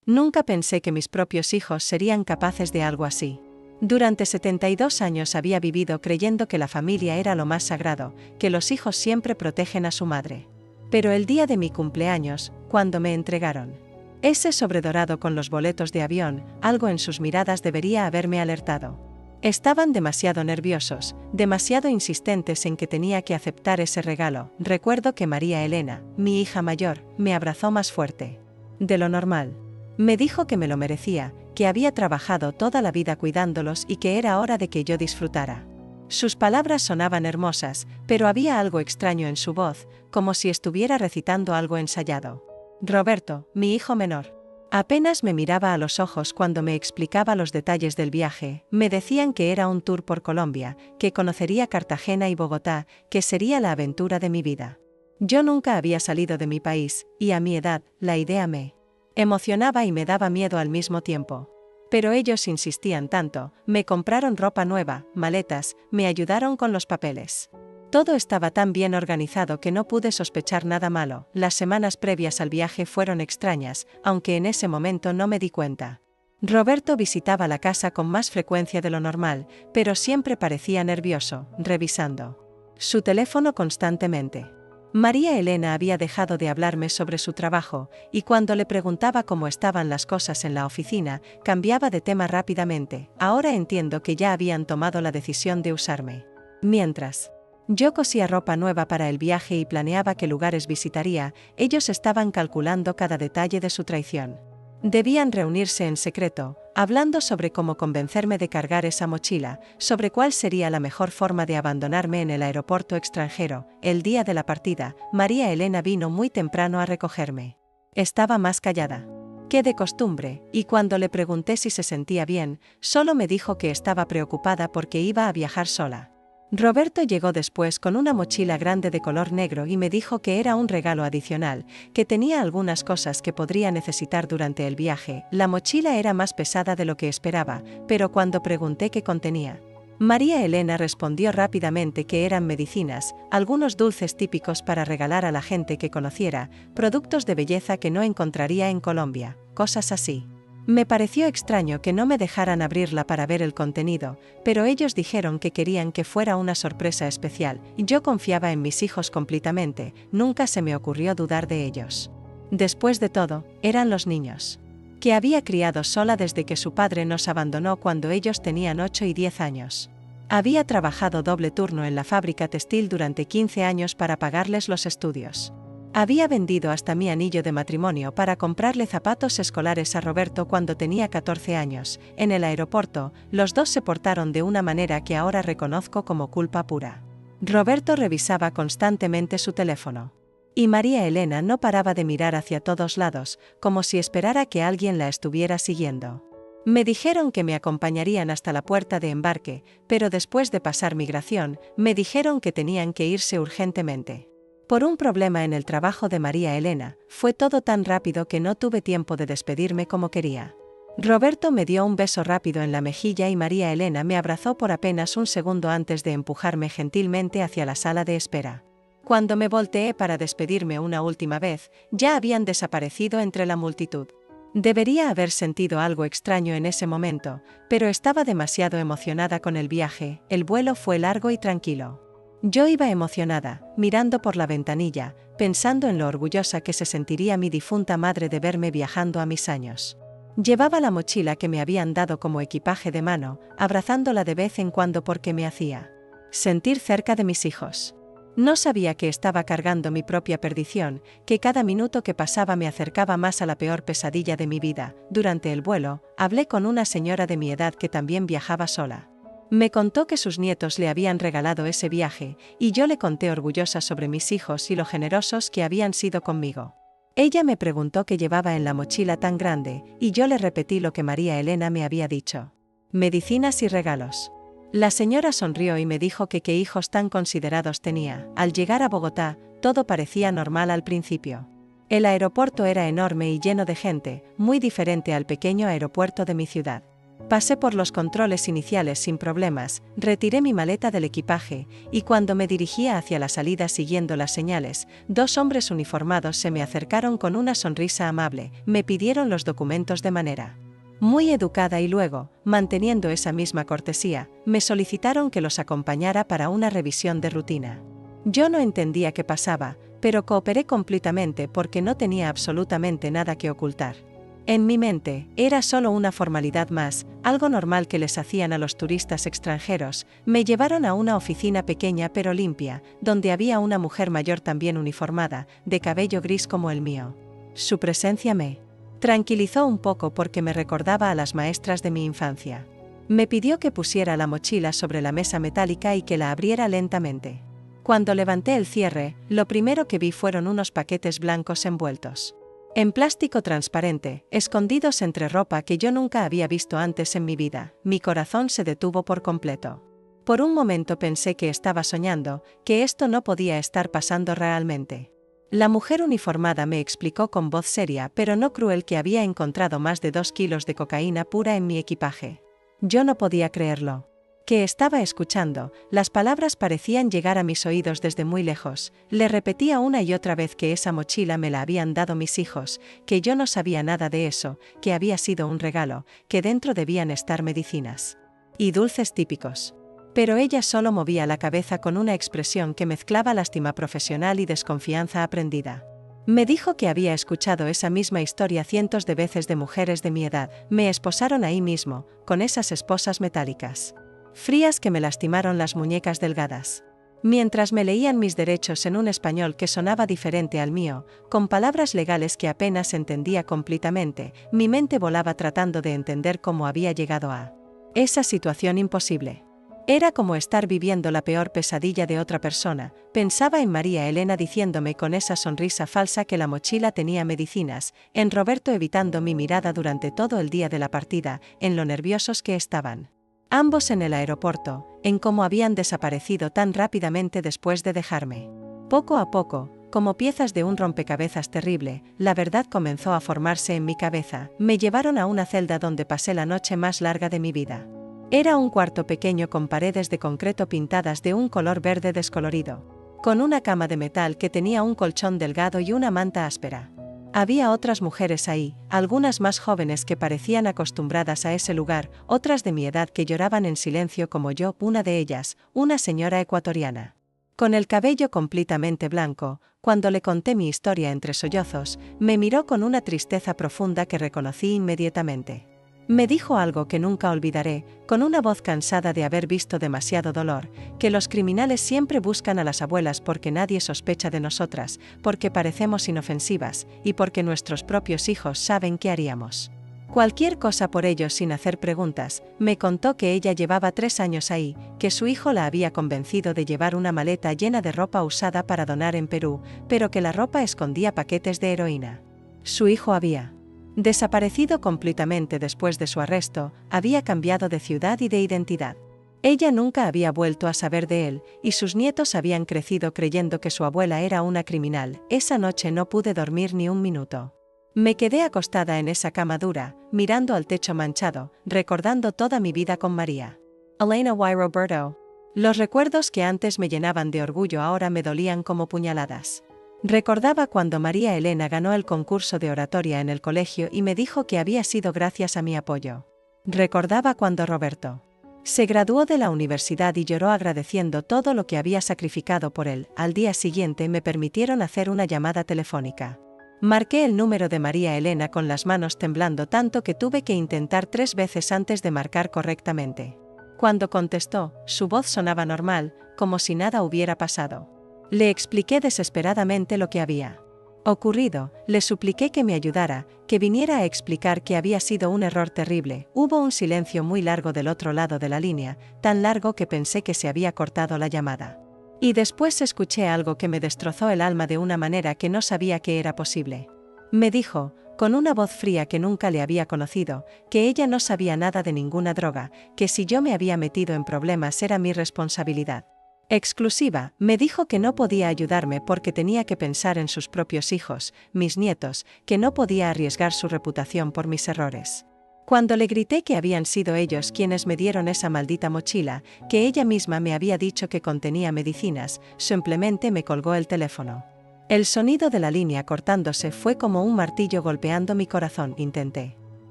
Nunca pensé que mis propios hijos serían capaces de algo así. Durante 72 años había vivido creyendo que la familia era lo más sagrado, que los hijos siempre protegen a su madre. Pero el día de mi cumpleaños, cuando me entregaron ese sobredorado con los boletos de avión, algo en sus miradas debería haberme alertado. Estaban demasiado nerviosos, demasiado insistentes en que tenía que aceptar ese regalo. Recuerdo que María Elena, mi hija mayor, me abrazó más fuerte de lo normal. Me dijo que me lo merecía, que había trabajado toda la vida cuidándolos y que era hora de que yo disfrutara. Sus palabras sonaban hermosas, pero había algo extraño en su voz, como si estuviera recitando algo ensayado. Roberto, mi hijo menor, apenas me miraba a los ojos cuando me explicaba los detalles del viaje. Me decían que era un tour por Colombia, que conocería Cartagena y Bogotá, que sería la aventura de mi vida. Yo nunca había salido de mi país, y a mi edad, la idea me emocionaba y me daba miedo al mismo tiempo. Pero ellos insistían tanto, me compraron ropa nueva, maletas, me ayudaron con los papeles. Todo estaba tan bien organizado que no pude sospechar nada malo. Las semanas previas al viaje fueron extrañas, aunque en ese momento no me di cuenta. Roberto visitaba la casa con más frecuencia de lo normal, pero siempre parecía nervioso, revisando su teléfono constantemente. María Elena había dejado de hablarme sobre su trabajo, y cuando le preguntaba cómo estaban las cosas en la oficina, cambiaba de tema rápidamente. Ahora entiendo que ya habían tomado la decisión de usarme. Mientras yo cosía ropa nueva para el viaje y planeaba qué lugares visitaría, ellos estaban calculando cada detalle de su traición. Debían reunirse en secreto, hablando sobre cómo convencerme de cargar esa mochila, sobre cuál sería la mejor forma de abandonarme en el aeropuerto extranjero. El día de la partida, María Elena vino muy temprano a recogerme. Estaba más callada que de costumbre, y cuando le pregunté si se sentía bien, solo me dijo que estaba preocupada porque iba a viajar sola. Roberto llegó después con una mochila grande de color negro y me dijo que era un regalo adicional, que tenía algunas cosas que podría necesitar durante el viaje. La mochila era más pesada de lo que esperaba, pero cuando pregunté qué contenía, María Elena respondió rápidamente que eran medicinas, algunos dulces típicos para regalar a la gente que conociera, productos de belleza que no encontraría en Colombia, cosas así. Me pareció extraño que no me dejaran abrirla para ver el contenido, pero ellos dijeron que querían que fuera una sorpresa especial, y yo confiaba en mis hijos completamente, nunca se me ocurrió dudar de ellos. Después de todo, eran los niños que había criado sola desde que su padre nos abandonó cuando ellos tenían 8 y 10 años. Había trabajado doble turno en la fábrica textil durante 15 años para pagarles los estudios. Había vendido hasta mi anillo de matrimonio para comprarle zapatos escolares a Roberto cuando tenía 14 años. En el aeropuerto, los dos se portaron de una manera que ahora reconozco como culpa pura. Roberto revisaba constantemente su teléfono. Y María Elena no paraba de mirar hacia todos lados, como si esperara que alguien la estuviera siguiendo. Me dijeron que me acompañarían hasta la puerta de embarque, pero después de pasar migración, me dijeron que tenían que irse urgentemente. Por un problema en el trabajo de María Elena, fue todo tan rápido que no tuve tiempo de despedirme como quería. Roberto me dio un beso rápido en la mejilla y María Elena me abrazó por apenas un segundo antes de empujarme gentilmente hacia la sala de espera. Cuando me volteé para despedirme una última vez, ya habían desaparecido entre la multitud. Debería haber sentido algo extraño en ese momento, pero estaba demasiado emocionada con el viaje. El vuelo fue largo y tranquilo. Yo iba emocionada, mirando por la ventanilla, pensando en lo orgullosa que se sentiría mi difunta madre de verme viajando a mis años. Llevaba la mochila que me habían dado como equipaje de mano, abrazándola de vez en cuando porque me hacía sentir cerca de mis hijos. No sabía que estaba cargando mi propia perdición, que cada minuto que pasaba me acercaba más a la peor pesadilla de mi vida. Durante el vuelo, hablé con una señora de mi edad que también viajaba sola. Me contó que sus nietos le habían regalado ese viaje, y yo le conté orgullosa sobre mis hijos y lo generosos que habían sido conmigo. Ella me preguntó qué llevaba en la mochila tan grande, y yo le repetí lo que María Elena me había dicho. Medicinas y regalos. La señora sonrió y me dijo que qué hijos tan considerados tenía. Al llegar a Bogotá, todo parecía normal al principio. El aeropuerto era enorme y lleno de gente, muy diferente al pequeño aeropuerto de mi ciudad. Pasé por los controles iniciales sin problemas, retiré mi maleta del equipaje, y cuando me dirigía hacia la salida siguiendo las señales, 2 hombres uniformados se me acercaron con una sonrisa amable, me pidieron los documentos de manera muy educada y luego, manteniendo esa misma cortesía, me solicitaron que los acompañara para una revisión de rutina. Yo no entendía qué pasaba, pero cooperé completamente porque no tenía absolutamente nada que ocultar. En mi mente, era solo una formalidad más, algo normal que les hacían a los turistas extranjeros. Me llevaron a una oficina pequeña pero limpia, donde había una mujer mayor también uniformada, de cabello gris como el mío. Su presencia me tranquilizó un poco porque me recordaba a las maestras de mi infancia. Me pidió que pusiera la mochila sobre la mesa metálica y que la abriera lentamente. Cuando levanté el cierre, lo primero que vi fueron unos paquetes blancos envueltos en plástico transparente, escondidos entre ropa que yo nunca había visto antes en mi vida. Mi corazón se detuvo por completo. Por un momento pensé que estaba soñando, que esto no podía estar pasando realmente. La mujer uniformada me explicó con voz seria pero no cruel que había encontrado más de 2 kilos de cocaína pura en mi equipaje. Yo no podía creerlo. Que estaba escuchando, las palabras parecían llegar a mis oídos desde muy lejos. Le repetía una y otra vez que esa mochila me la habían dado mis hijos, que yo no sabía nada de eso, que había sido un regalo, que dentro debían estar medicinas y dulces típicos. Pero ella solo movía la cabeza con una expresión que mezclaba lástima profesional y desconfianza aprendida. Me dijo que había escuchado esa misma historia cientos de veces de mujeres de mi edad. Me esposaron ahí mismo, con esas esposas metálicas frías que me lastimaron las muñecas delgadas. Mientras me leían mis derechos en un español que sonaba diferente al mío, con palabras legales que apenas entendía completamente, mi mente volaba tratando de entender cómo había llegado a esa situación imposible. Era como estar viviendo la peor pesadilla de otra persona. Pensaba en María Elena diciéndome con esa sonrisa falsa que la mochila tenía medicinas, en Roberto evitando mi mirada durante todo el día de la partida, en lo nerviosos que estaban ambos en el aeropuerto, en cómo habían desaparecido tan rápidamente después de dejarme. Poco a poco, como piezas de un rompecabezas terrible, la verdad comenzó a formarse en mi cabeza. Me llevaron a una celda donde pasé la noche más larga de mi vida. Era un cuarto pequeño con paredes de concreto pintadas de un color verde descolorido, con una cama de metal que tenía un colchón delgado y una manta áspera. Había otras mujeres ahí, algunas más jóvenes que parecían acostumbradas a ese lugar, otras de mi edad que lloraban en silencio como yo, una de ellas, una señora ecuatoriana. Con el cabello completamente blanco, cuando le conté mi historia entre sollozos, me miró con una tristeza profunda que reconocí inmediatamente. Me dijo algo que nunca olvidaré, con una voz cansada de haber visto demasiado dolor, que los criminales siempre buscan a las abuelas porque nadie sospecha de nosotras, porque parecemos inofensivas, y porque nuestros propios hijos saben qué haríamos. Cualquier cosa por ellos sin hacer preguntas. Me contó que ella llevaba 3 años ahí, que su hijo la había convencido de llevar una maleta llena de ropa usada para donar en Perú, pero que la ropa escondía paquetes de heroína. Su hijo había desaparecido completamente después de su arresto, había cambiado de ciudad y de identidad. Ella nunca había vuelto a saber de él, y sus nietos habían crecido creyendo que su abuela era una criminal. Esa noche no pude dormir ni un minuto. Me quedé acostada en esa cama dura, mirando al techo manchado, recordando toda mi vida con María Elena y Roberto. Los recuerdos que antes me llenaban de orgullo ahora me dolían como puñaladas. Recordaba cuando María Elena ganó el concurso de oratoria en el colegio y me dijo que había sido gracias a mi apoyo. Recordaba cuando Roberto se graduó de la universidad y lloró agradeciendo todo lo que había sacrificado por él. Al día siguiente me permitieron hacer una llamada telefónica. Marqué el número de María Elena con las manos temblando tanto que tuve que intentar 3 veces antes de marcar correctamente. Cuando contestó, su voz sonaba normal, como si nada hubiera pasado. Le expliqué desesperadamente lo que había ocurrido, le supliqué que me ayudara, que viniera a explicar que había sido un error terrible. Hubo un silencio muy largo del otro lado de la línea, tan largo que pensé que se había cortado la llamada. Y después escuché algo que me destrozó el alma de una manera que no sabía que era posible. Me dijo, con una voz fría que nunca le había conocido, que ella no sabía nada de ninguna droga, que si yo me había metido en problemas era mi responsabilidad exclusiva. Me dijo que no podía ayudarme porque tenía que pensar en sus propios hijos, mis nietos, que no podía arriesgar su reputación por mis errores. Cuando le grité que habían sido ellos quienes me dieron esa maldita mochila, que ella misma me había dicho que contenía medicinas, simplemente me colgó el teléfono. El sonido de la línea cortándose fue como un martillo golpeando mi corazón. Intenté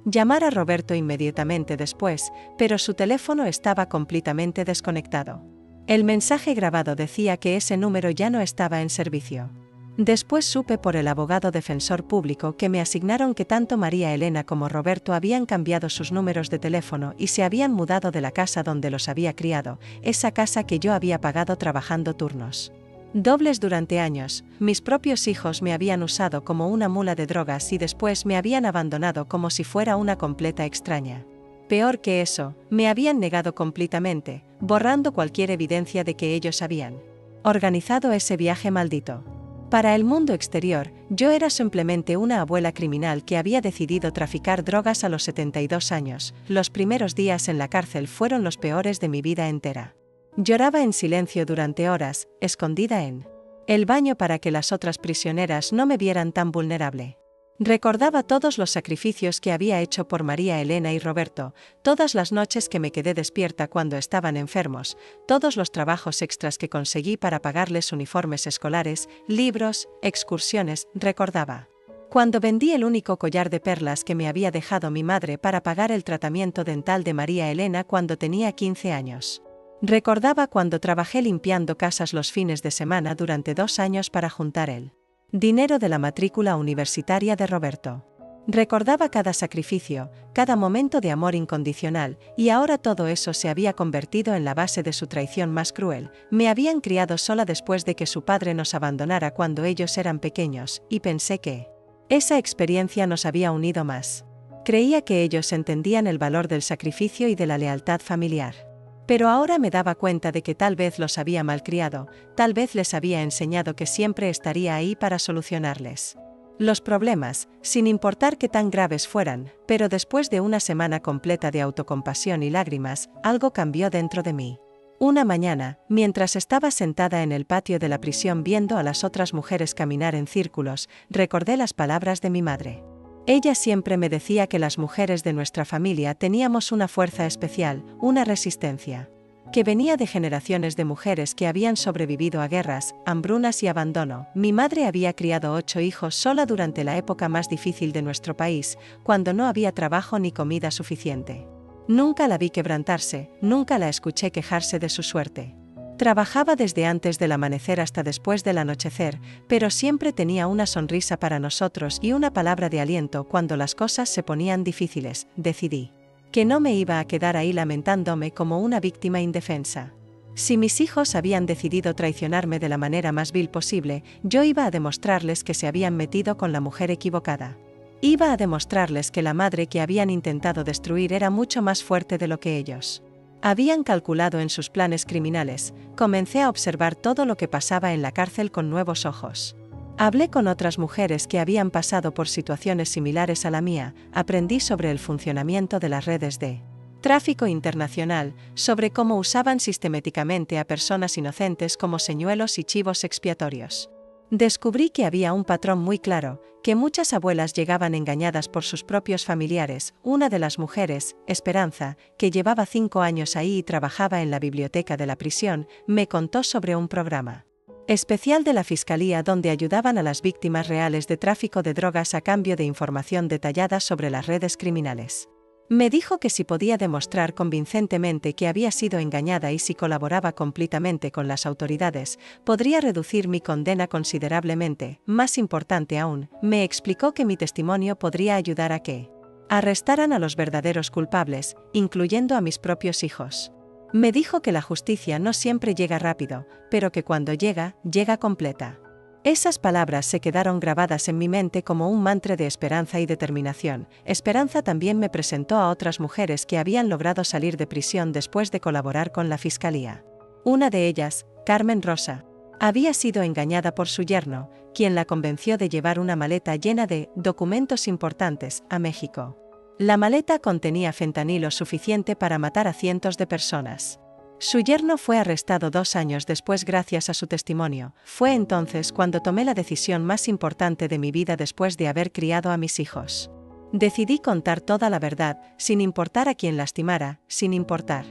llamar a Roberto inmediatamente después, pero su teléfono estaba completamente desconectado. El mensaje grabado decía que ese número ya no estaba en servicio. Después supe por el abogado defensor público que me asignaron que tanto María Elena como Roberto habían cambiado sus números de teléfono y se habían mudado de la casa donde los había criado, esa casa que yo había pagado trabajando turnos dobles durante años. Mis propios hijos me habían usado como una mula de drogas y después me habían abandonado como si fuera una completa extraña. Peor que eso, me habían negado completamente, borrando cualquier evidencia de que ellos habían organizado ese viaje maldito. Para el mundo exterior, yo era simplemente una abuela criminal que había decidido traficar drogas a los 72 años. Los primeros días en la cárcel fueron los peores de mi vida entera. Lloraba en silencio durante horas, escondida en el baño para que las otras prisioneras no me vieran tan vulnerable. Recordaba todos los sacrificios que había hecho por María Elena y Roberto, todas las noches que me quedé despierta cuando estaban enfermos, todos los trabajos extras que conseguí para pagarles uniformes escolares, libros, excursiones. Recordaba cuando vendí el único collar de perlas que me había dejado mi madre para pagar el tratamiento dental de María Elena cuando tenía 15 años. Recordaba cuando trabajé limpiando casas los fines de semana durante 2 años para juntar el dinero de la matrícula universitaria de Roberto. Recordaba cada sacrificio, cada momento de amor incondicional, y ahora todo eso se había convertido en la base de su traición más cruel. Me habían criado sola después de que su padre nos abandonara cuando ellos eran pequeños, y pensé que esa experiencia nos había unido más. Creía que ellos entendían el valor del sacrificio y de la lealtad familiar. Pero ahora me daba cuenta de que tal vez los había malcriado, tal vez les había enseñado que siempre estaría ahí para solucionarles los problemas, sin importar qué tan graves fueran. Pero después de una semana completa de autocompasión y lágrimas, algo cambió dentro de mí. Una mañana, mientras estaba sentada en el patio de la prisión viendo a las otras mujeres caminar en círculos, recordé las palabras de mi madre. Ella siempre me decía que las mujeres de nuestra familia teníamos una fuerza especial, una resistencia, que venía de generaciones de mujeres que habían sobrevivido a guerras, hambrunas y abandono. Mi madre había criado 8 hijos sola durante la época más difícil de nuestro país, cuando no había trabajo ni comida suficiente. Nunca la vi quebrantarse, nunca la escuché quejarse de su suerte. Trabajaba desde antes del amanecer hasta después del anochecer, pero siempre tenía una sonrisa para nosotros y una palabra de aliento cuando las cosas se ponían difíciles. Decidí que no me iba a quedar ahí lamentándome como una víctima indefensa. Si mis hijos habían decidido traicionarme de la manera más vil posible, yo iba a demostrarles que se habían metido con la mujer equivocada. Iba a demostrarles que la madre que habían intentado destruir era mucho más fuerte de lo que ellos habían calculado en sus planes criminales. Comencé a observar todo lo que pasaba en la cárcel con nuevos ojos. Hablé con otras mujeres que habían pasado por situaciones similares a la mía, aprendí sobre el funcionamiento de las redes de tráfico internacional, sobre cómo usaban sistemáticamente a personas inocentes como señuelos y chivos expiatorios. Descubrí que había un patrón muy claro, que muchas abuelas llegaban engañadas por sus propios familiares. Una de las mujeres, Esperanza, que llevaba 5 años ahí y trabajaba en la biblioteca de la prisión, me contó sobre un programa especial de la Fiscalía donde ayudaban a las víctimas reales de tráfico de drogas a cambio de información detallada sobre las redes criminales. Me dijo que si podía demostrar convincentemente que había sido engañada y si colaboraba completamente con las autoridades, podría reducir mi condena considerablemente. Más importante aún, me explicó que mi testimonio podría ayudar a que arrestaran a los verdaderos culpables, incluyendo a mis propios hijos. Me dijo que la justicia no siempre llega rápido, pero que cuando llega, llega completa. Esas palabras se quedaron grabadas en mi mente como un mantra de esperanza y determinación. Esperanza también me presentó a otras mujeres que habían logrado salir de prisión después de colaborar con la Fiscalía. Una de ellas, Carmen Rosa, había sido engañada por su yerno, quien la convenció de llevar una maleta llena de documentos importantes a México. La maleta contenía fentanilo suficiente para matar a cientos de personas. Su yerno fue arrestado 2 años después gracias a su testimonio. Fue entonces cuando tomé la decisión más importante de mi vida después de haber criado a mis hijos. Decidí contar toda la verdad, sin importar a quién lastimara, sin importar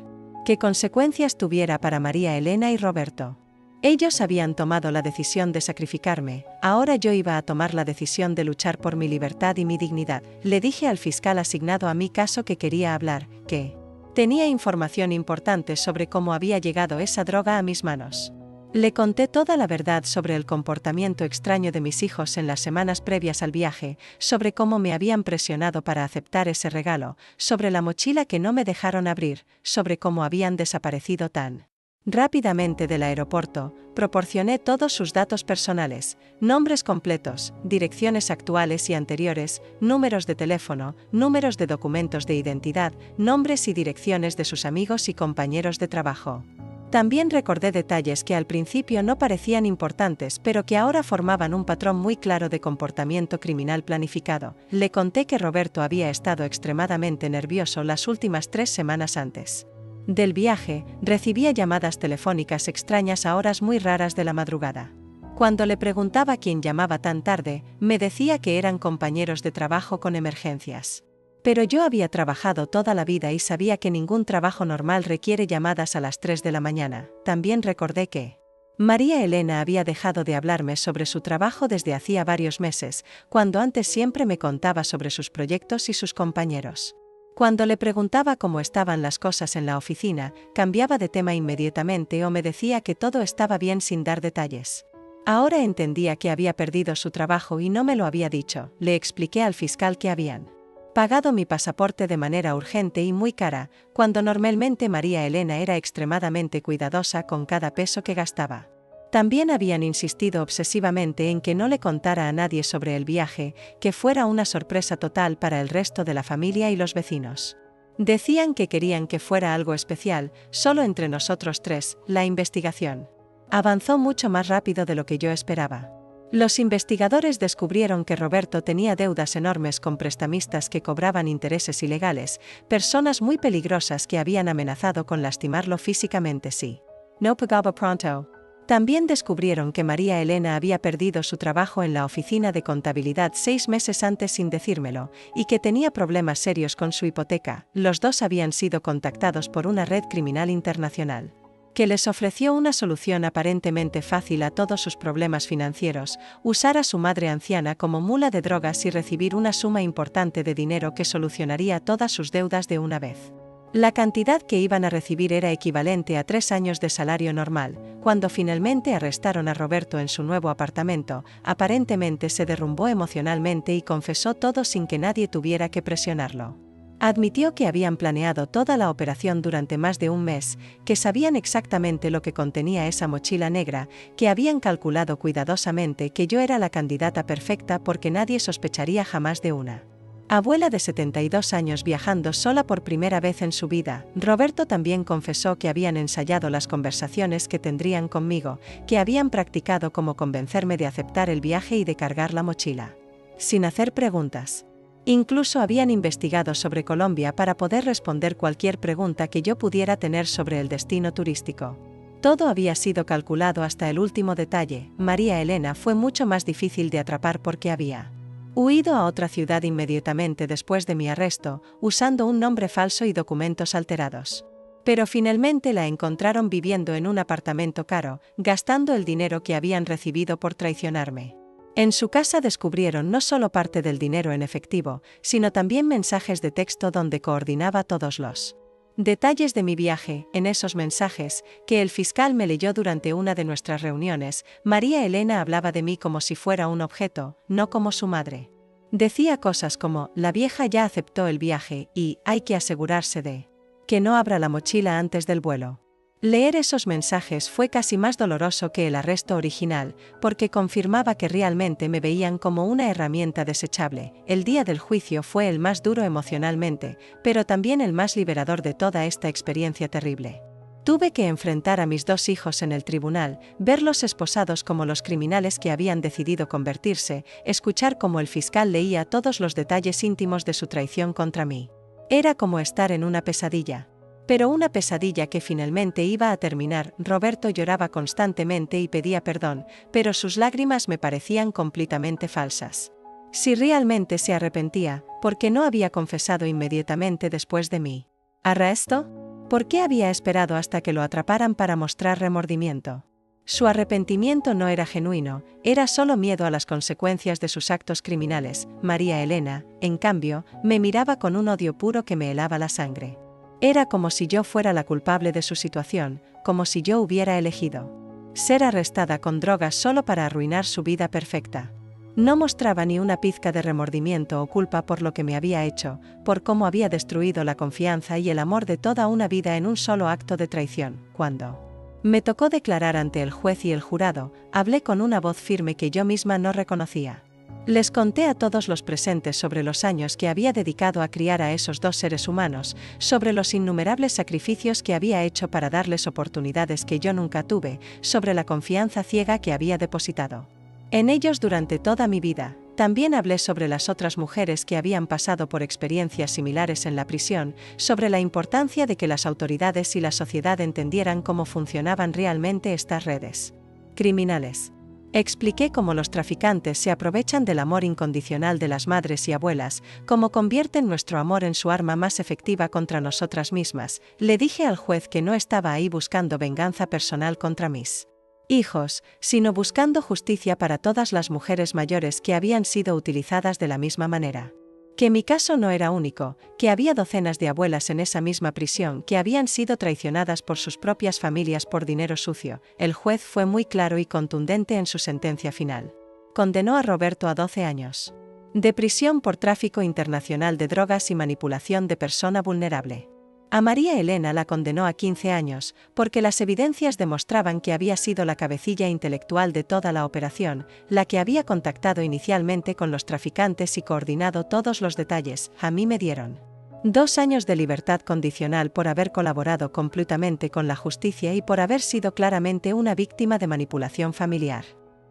qué consecuencias tuviera para María Elena y Roberto. Ellos habían tomado la decisión de sacrificarme, ahora yo iba a tomar la decisión de luchar por mi libertad y mi dignidad. Le dije al fiscal asignado a mi caso que quería hablar, que tenía información importante sobre cómo había llegado esa droga a mis manos. Le conté toda la verdad sobre el comportamiento extraño de mis hijos en las semanas previas al viaje, sobre cómo me habían presionado para aceptar ese regalo, sobre la mochila que no me dejaron abrir, sobre cómo habían desaparecido tan rápidamente del aeropuerto. Proporcioné todos sus datos personales, nombres completos, direcciones actuales y anteriores, números de teléfono, números de documentos de identidad, nombres y direcciones de sus amigos y compañeros de trabajo. También recordé detalles que al principio no parecían importantes, pero que ahora formaban un patrón muy claro de comportamiento criminal planificado. Le conté que Roberto había estado extremadamente nervioso las últimas 3 semanas antes del viaje. Recibía llamadas telefónicas extrañas a horas muy raras de la madrugada. Cuando le preguntaba quién llamaba tan tarde, me decía que eran compañeros de trabajo con emergencias. Pero yo había trabajado toda la vida y sabía que ningún trabajo normal requiere llamadas a las 3 de la mañana. También recordé que María Elena había dejado de hablarme sobre su trabajo desde hacía varios meses, cuando antes siempre me contaba sobre sus proyectos y sus compañeros. Cuando le preguntaba cómo estaban las cosas en la oficina, cambiaba de tema inmediatamente o me decía que todo estaba bien sin dar detalles. Ahora entendía que había perdido su trabajo y no me lo había dicho. Le expliqué al fiscal que habían pagado mi pasaporte de manera urgente y muy cara, cuando normalmente María Elena era extremadamente cuidadosa con cada peso que gastaba. También habían insistido obsesivamente en que no le contara a nadie sobre el viaje, que fuera una sorpresa total para el resto de la familia y los vecinos. Decían que querían que fuera algo especial, solo entre nosotros 3. La investigación avanzó mucho más rápido de lo que yo esperaba. Los investigadores descubrieron que Roberto tenía deudas enormes con prestamistas que cobraban intereses ilegales, personas muy peligrosas que habían amenazado con lastimarlo físicamente si no pagaba pronto. También descubrieron que María Elena había perdido su trabajo en la oficina de contabilidad 6 meses antes sin decírmelo, y que tenía problemas serios con su hipoteca. Los dos habían sido contactados por una red criminal internacional que les ofreció una solución aparentemente fácil a todos sus problemas financieros: usar a su madre anciana como mula de drogas y recibir una suma importante de dinero que solucionaría todas sus deudas de una vez. La cantidad que iban a recibir era equivalente a 3 años de salario normal. Cuando finalmente arrestaron a Roberto en su nuevo apartamento, aparentemente se derrumbó emocionalmente y confesó todo sin que nadie tuviera que presionarlo. Admitió que habían planeado toda la operación durante más de un mes, que sabían exactamente lo que contenía esa mochila negra, que habían calculado cuidadosamente que yo era la candidata perfecta porque nadie sospecharía jamás de una abuela de 72 años viajando sola por primera vez en su vida. Roberto también confesó que habían ensayado las conversaciones que tendrían conmigo, que habían practicado cómo convencerme de aceptar el viaje y de cargar la mochila sin hacer preguntas. Incluso habían investigado sobre Colombia para poder responder cualquier pregunta que yo pudiera tener sobre el destino turístico. Todo había sido calculado hasta el último detalle. María Elena fue mucho más difícil de atrapar porque había huido a otra ciudad inmediatamente después de mi arresto, usando un nombre falso y documentos alterados. Pero finalmente la encontraron viviendo en un apartamento caro, gastando el dinero que habían recibido por traicionarme. En su casa descubrieron no solo parte del dinero en efectivo, sino también mensajes de texto donde coordinaba todos los detalles de mi viaje. En esos mensajes, que el fiscal me leyó durante una de nuestras reuniones, María Elena hablaba de mí como si fuera un objeto, no como su madre. Decía cosas como: la vieja ya aceptó el viaje y hay que asegurarse de que no abra la mochila antes del vuelo. Leer esos mensajes fue casi más doloroso que el arresto original, porque confirmaba que realmente me veían como una herramienta desechable. El día del juicio fue el más duro emocionalmente, pero también el más liberador de toda esta experiencia terrible. Tuve que enfrentar a mis 2 hijos en el tribunal, verlos esposados como los criminales que habían decidido convertirse, escuchar cómo el fiscal leía todos los detalles íntimos de su traición contra mí. Era como estar en una pesadilla. Pero una pesadilla que finalmente iba a terminar. Roberto lloraba constantemente y pedía perdón, pero sus lágrimas me parecían completamente falsas. Si realmente se arrepentía, ¿por qué no había confesado inmediatamente después de mi arresto? ¿Por qué había esperado hasta que lo atraparan para mostrar remordimiento? Su arrepentimiento no era genuino, era solo miedo a las consecuencias de sus actos criminales. María Elena, en cambio, me miraba con un odio puro que me helaba la sangre. Era como si yo fuera la culpable de su situación, como si yo hubiera elegido ser arrestada con drogas solo para arruinar su vida perfecta. No mostraba ni una pizca de remordimiento o culpa por lo que me había hecho, por cómo había destruido la confianza y el amor de toda una vida en un solo acto de traición. Cuando me tocó declarar ante el juez y el jurado, hablé con una voz firme que yo misma no reconocía. Les conté a todos los presentes sobre los años que había dedicado a criar a esos dos seres humanos, sobre los innumerables sacrificios que había hecho para darles oportunidades que yo nunca tuve, sobre la confianza ciega que había depositado en ellos durante toda mi vida. También hablé sobre las otras mujeres que habían pasado por experiencias similares en la prisión, sobre la importancia de que las autoridades y la sociedad entendieran cómo funcionaban realmente estas redes criminales. Expliqué cómo los traficantes se aprovechan del amor incondicional de las madres y abuelas, cómo convierten nuestro amor en su arma más efectiva contra nosotras mismas. Le dije al juez que no estaba ahí buscando venganza personal contra mis hijos, sino buscando justicia para todas las mujeres mayores que habían sido utilizadas de la misma manera. Que mi caso no era único, que había docenas de abuelas en esa misma prisión que habían sido traicionadas por sus propias familias por dinero sucio. El juez fue muy claro y contundente en su sentencia final. Condenó a Roberto a 12 años de prisión por tráfico internacional de drogas y manipulación de persona vulnerable. A María Elena la condenó a 15 años, porque las evidencias demostraban que había sido la cabecilla intelectual de toda la operación, la que había contactado inicialmente con los traficantes y coordinado todos los detalles. A mí me dieron 2 años de libertad condicional por haber colaborado completamente con la justicia y por haber sido claramente una víctima de manipulación familiar.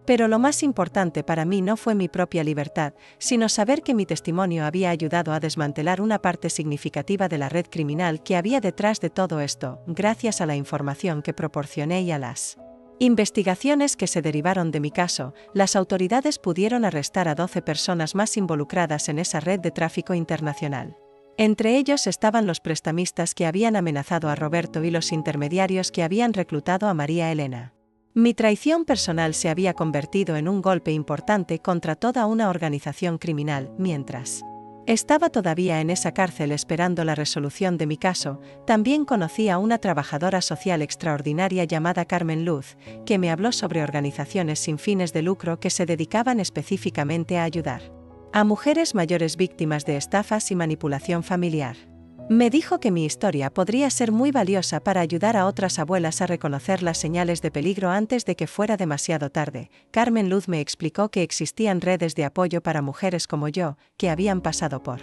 Pero lo más importante para mí no fue mi propia libertad, sino saber que mi testimonio había ayudado a desmantelar una parte significativa de la red criminal que había detrás de todo esto, gracias a la información que proporcioné y a las investigaciones que se derivaron de mi caso. Las autoridades pudieron arrestar a 12 personas más involucradas en esa red de tráfico internacional. Entre ellos estaban los prestamistas que habían amenazado a Roberto y los intermediarios que habían reclutado a María Elena. Mi traición personal se había convertido en un golpe importante contra toda una organización criminal. Mientras estaba todavía en esa cárcel esperando la resolución de mi caso, también conocí a una trabajadora social extraordinaria llamada Carmen Luz, que me habló sobre organizaciones sin fines de lucro que se dedicaban específicamente a ayudar a mujeres mayores víctimas de estafas y manipulación familiar. Me dijo que mi historia podría ser muy valiosa para ayudar a otras abuelas a reconocer las señales de peligro antes de que fuera demasiado tarde. Carmen Luz me explicó que existían redes de apoyo para mujeres como yo, que habían pasado por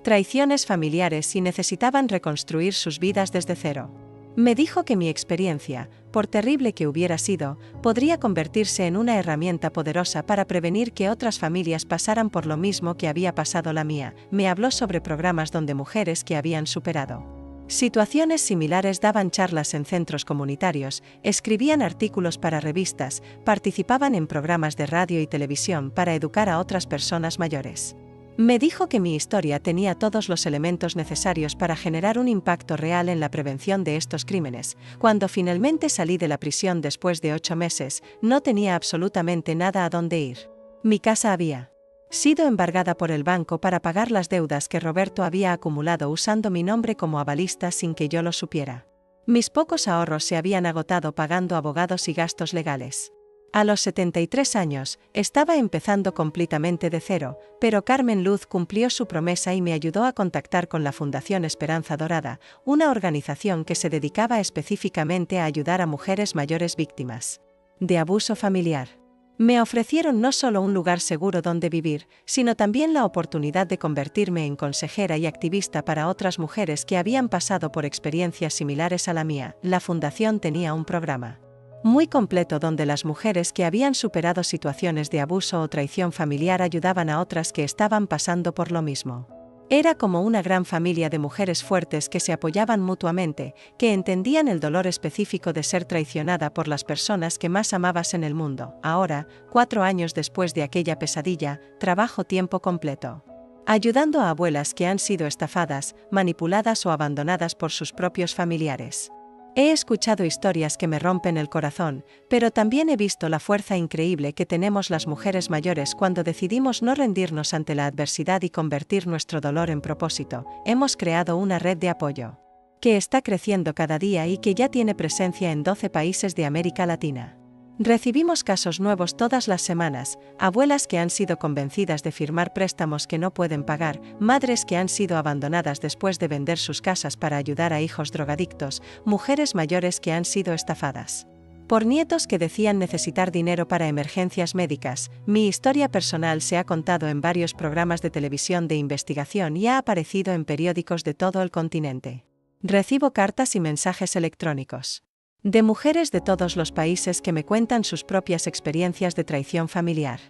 traiciones familiares y necesitaban reconstruir sus vidas desde cero. Me dijo que mi experiencia, por terrible que hubiera sido, podría convertirse en una herramienta poderosa para prevenir que otras familias pasaran por lo mismo que había pasado la mía. Me habló sobre programas donde mujeres que habían superado situaciones similares daban charlas en centros comunitarios, escribían artículos para revistas, participaban en programas de radio y televisión para educar a otras personas mayores. Me dijo que mi historia tenía todos los elementos necesarios para generar un impacto real en la prevención de estos crímenes. Cuando finalmente salí de la prisión después de 8 meses, no tenía absolutamente nada a dónde ir. Mi casa había sido embargada por el banco para pagar las deudas que Roberto había acumulado usando mi nombre como avalista sin que yo lo supiera. Mis pocos ahorros se habían agotado pagando abogados y gastos legales. A los 73 años, estaba empezando completamente de cero, pero Carmen Luz cumplió su promesa y me ayudó a contactar con la Fundación Esperanza Dorada, una organización que se dedicaba específicamente a ayudar a mujeres mayores víctimas de abuso familiar. Me ofrecieron no solo un lugar seguro donde vivir, sino también la oportunidad de convertirme en consejera y activista para otras mujeres que habían pasado por experiencias similares a la mía. La fundación tenía un programa muy completo donde las mujeres que habían superado situaciones de abuso o traición familiar ayudaban a otras que estaban pasando por lo mismo. Era como una gran familia de mujeres fuertes que se apoyaban mutuamente, que entendían el dolor específico de ser traicionada por las personas que más amabas en el mundo. Ahora, 4 años después de aquella pesadilla, trabajo tiempo completo, ayudando a abuelas que han sido estafadas, manipuladas o abandonadas por sus propios familiares. He escuchado historias que me rompen el corazón, pero también he visto la fuerza increíble que tenemos las mujeres mayores cuando decidimos no rendirnos ante la adversidad y convertir nuestro dolor en propósito. Hemos creado una red de apoyo que está creciendo cada día y que ya tiene presencia en 12 países de América Latina. Recibimos casos nuevos todas las semanas, abuelas que han sido convencidas de firmar préstamos que no pueden pagar, madres que han sido abandonadas después de vender sus casas para ayudar a hijos drogadictos, mujeres mayores que han sido estafadas por nietos que decían necesitar dinero para emergencias médicas. Mi historia personal se ha contado en varios programas de televisión de investigación y ha aparecido en periódicos de todo el continente. Recibo cartas y mensajes electrónicos de mujeres de todos los países que me cuentan sus propias experiencias de traición familiar.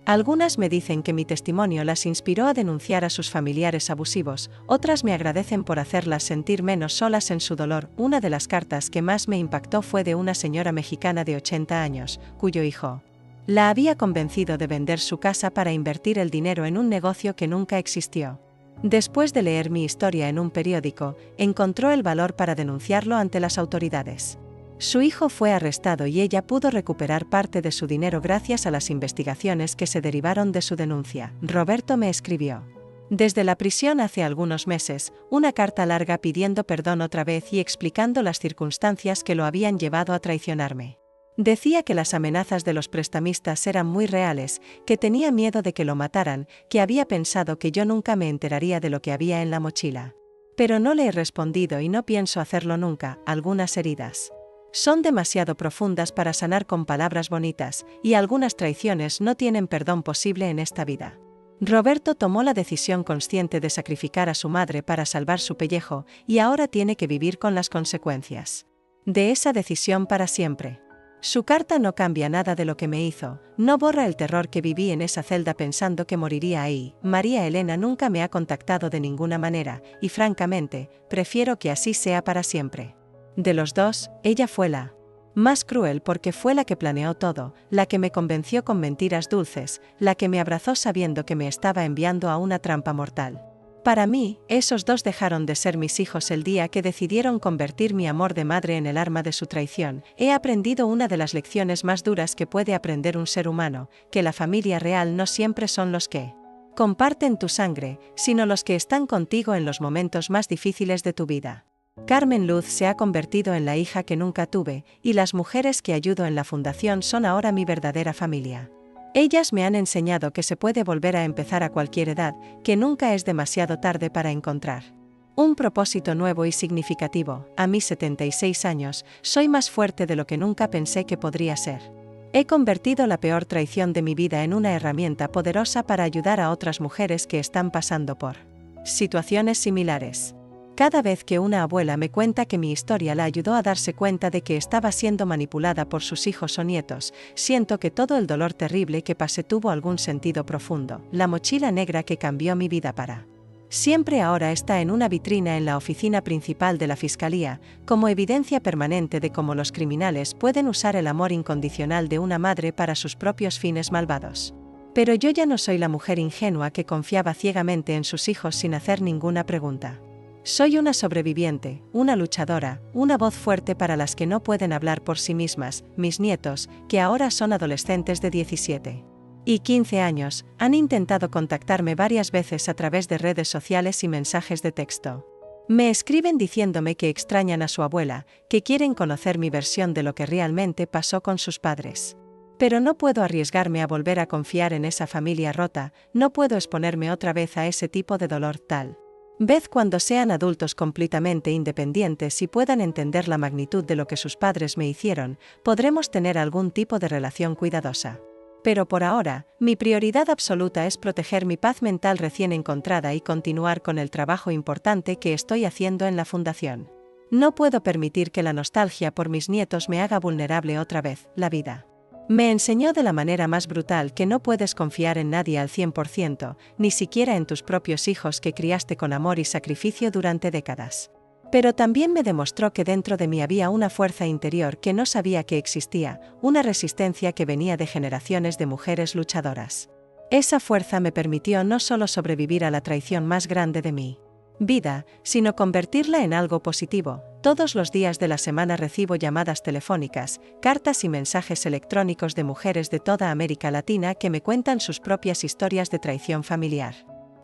Algunas me dicen que mi testimonio las inspiró a denunciar a sus familiares abusivos, otras me agradecen por hacerlas sentir menos solas en su dolor. Una de las cartas que más me impactó fue de una señora mexicana de 80 años, cuyo hijo la había convencido de vender su casa para invertir el dinero en un negocio que nunca existió. Después de leer mi historia en un periódico, encontró el valor para denunciarlo ante las autoridades. Su hijo fue arrestado y ella pudo recuperar parte de su dinero gracias a las investigaciones que se derivaron de su denuncia. Roberto me escribió desde la prisión hace algunos meses, una carta larga pidiendo perdón otra vez y explicando las circunstancias que lo habían llevado a traicionarme. Decía que las amenazas de los prestamistas eran muy reales, que tenía miedo de que lo mataran, que había pensado que yo nunca me enteraría de lo que había en la mochila. Pero no le he respondido y no pienso hacerlo nunca. Algunas heridas son demasiado profundas para sanar con palabras bonitas, y algunas traiciones no tienen perdón posible en esta vida. Roberto tomó la decisión consciente de sacrificar a su madre para salvar su pellejo, y ahora tiene que vivir con las consecuencias de esa decisión para siempre. Su carta no cambia nada de lo que me hizo, no borra el terror que viví en esa celda pensando que moriría ahí. María Elena nunca me ha contactado de ninguna manera, y francamente, prefiero que así sea para siempre. De los dos, ella fue la más cruel porque fue la que planeó todo, la que me convenció con mentiras dulces, la que me abrazó sabiendo que me estaba enviando a una trampa mortal. Para mí, esos dos dejaron de ser mis hijos el día que decidieron convertir mi amor de madre en el arma de su traición. He aprendido una de las lecciones más duras que puede aprender un ser humano, que la familia real no siempre son los que comparten tu sangre, sino los que están contigo en los momentos más difíciles de tu vida. Carmen Luz se ha convertido en la hija que nunca tuve, y las mujeres que ayudo en la fundación son ahora mi verdadera familia. Ellas me han enseñado que se puede volver a empezar a cualquier edad, que nunca es demasiado tarde para encontrar un propósito nuevo y significativo. A mis 76 años, soy más fuerte de lo que nunca pensé que podría ser. He convertido la peor traición de mi vida en una herramienta poderosa para ayudar a otras mujeres que están pasando por situaciones similares. Cada vez que una abuela me cuenta que mi historia la ayudó a darse cuenta de que estaba siendo manipulada por sus hijos o nietos, siento que todo el dolor terrible que pasé tuvo algún sentido profundo. La mochila negra que cambió mi vida para siempre ahora está en una vitrina en la oficina principal de la Fiscalía, como evidencia permanente de cómo los criminales pueden usar el amor incondicional de una madre para sus propios fines malvados. Pero yo ya no soy la mujer ingenua que confiaba ciegamente en sus hijos sin hacer ninguna pregunta. Soy una sobreviviente, una luchadora, una voz fuerte para las que no pueden hablar por sí mismas. Mis nietos, que ahora son adolescentes de 17 y 15 años, han intentado contactarme varias veces a través de redes sociales y mensajes de texto. Me escriben diciéndome que extrañan a su abuela, que quieren conocer mi versión de lo que realmente pasó con sus padres. Pero no puedo arriesgarme a volver a confiar en esa familia rota, no puedo exponerme otra vez a ese tipo de dolor tal vez cuando sean adultos completamente independientes y puedan entender la magnitud de lo que sus padres me hicieron, podremos tener algún tipo de relación cuidadosa. Pero por ahora, mi prioridad absoluta es proteger mi paz mental recién encontrada y continuar con el trabajo importante que estoy haciendo en la fundación. No puedo permitir que la nostalgia por mis nietos me haga vulnerable otra vez. La vida Me enseñó de la manera más brutal que no puedes confiar en nadie al 100%, ni siquiera en tus propios hijos que criaste con amor y sacrificio durante décadas. Pero también me demostró que dentro de mí había una fuerza interior que no sabía que existía, una resistencia que venía de generaciones de mujeres luchadoras. Esa fuerza me permitió no solo sobrevivir a la traición más grande de mi vida, sino convertirla en algo positivo. Todos los días de la semana recibo llamadas telefónicas, cartas y mensajes electrónicos de mujeres de toda América Latina que me cuentan sus propias historias de traición familiar.